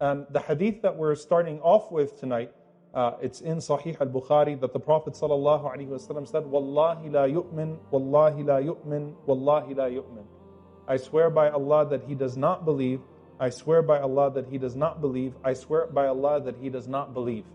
And the hadith that we're starting off with tonight, it's in Sahih al-Bukhari that the Prophet ﷺ said, Wallahi la yu'min, Wallahi la yu'min, Wallahi la yu'min. I swear by Allah that he does not believe. I swear by Allah that he does not believe. I swear by Allah that he does not believe.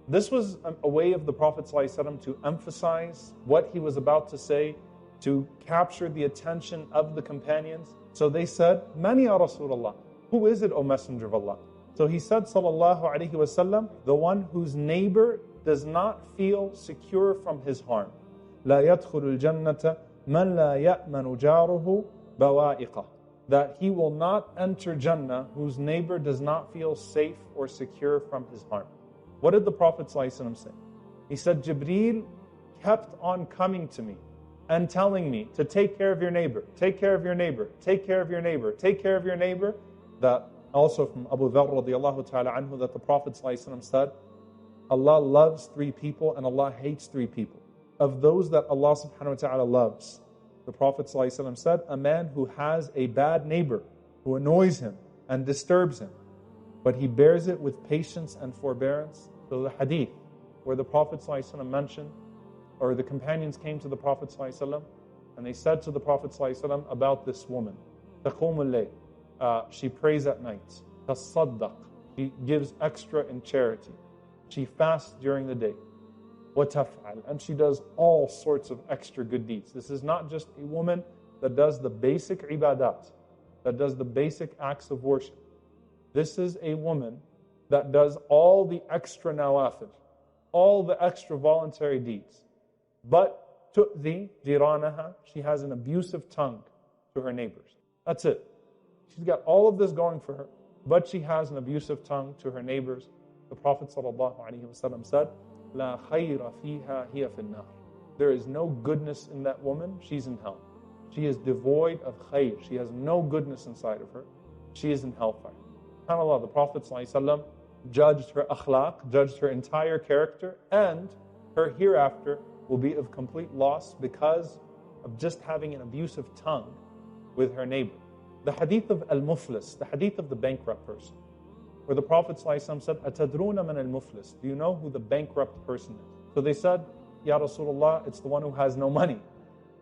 This was a way of the Prophet ﷺ to emphasize what he was about to say, to capture the attention of the companions. So they said, Man ya Rasulullah? Who is it, O Messenger of Allah? So he said, Sallallahu Alaihi Wasallam, the one whose neighbor does not feel secure from his harm. لا يدخل الجنة من لا يأمن جاره بوائقه. That he will not enter Jannah whose neighbor does not feel safe or secure from his harm. What did the Prophet ﷺ say? He said, Jibreel kept on coming to me and telling me to take care of your neighbor, take care of your neighbor, take care of your neighbor, take care of your neighbor. That also from Abu Dharr radiallahu ta'ala anhu, that the Prophet ﷺ said, Allah loves three people and Allah hates three people. Of those that Allah subhanahu wa ta'ala loves, the Prophet ﷺ said, a man who has a bad neighbor, who annoys him and disturbs him, but he bears it with patience and forbearance. So the hadith where the Prophet ﷺ mentioned, or the companions came to the Prophet ﷺ and they said to the Prophet ﷺ about this woman, taqumul layl, she prays at night, tasaddaq, she gives extra in charity, she fasts during the day, وَتَفْعَلْ, and she does all sorts of extra good deeds. This is not just a woman that does the basic ibadat, that does the basic acts of worship. This is a woman that does all the extra nawafil, all the extra voluntary deeds. But tu'zi jiranaha, she has an abusive tongue to her neighbors. That's it. She's got all of this going for her, but she has an abusive tongue to her neighbors. The Prophet ﷺ said, La khayra fiha hiya fin nar. There is no goodness in that woman, she's in hell. She is devoid of khayr, she has no goodness inside of her, she is in hellfire. SubhanAllah, the Prophet ﷺ judged her akhlaq, judged her entire character, and her hereafter will be of complete loss because of just having an abusive tongue with her neighbor. The hadith of al-muflis, the hadith of the bankrupt person, where the Prophet ﷺ said, Atadruna man al-muflis, do you know who the bankrupt person is? So they said, Ya Rasulullah, it's the one who has no money.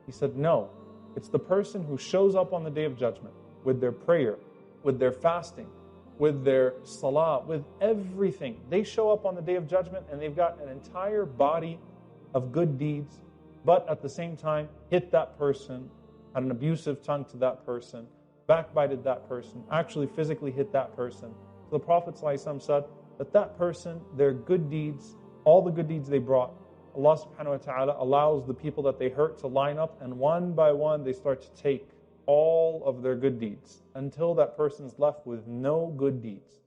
He said, no, it's the person who shows up on the Day of Judgment with their prayer, with their fasting, with their salah, with everything. They show up on the Day of Judgment and they've got an entire body of good deeds, but at the same time hit that person, had an abusive tongue to that person, backbited that person, actually physically hit that person. So the Prophet ﷺ said that person, their good deeds, all the good deeds they brought, Allah subhanahu wa ta'ala allows the people that they hurt to line up, and one by one they start to take all of their good deeds until that person is left with no good deeds.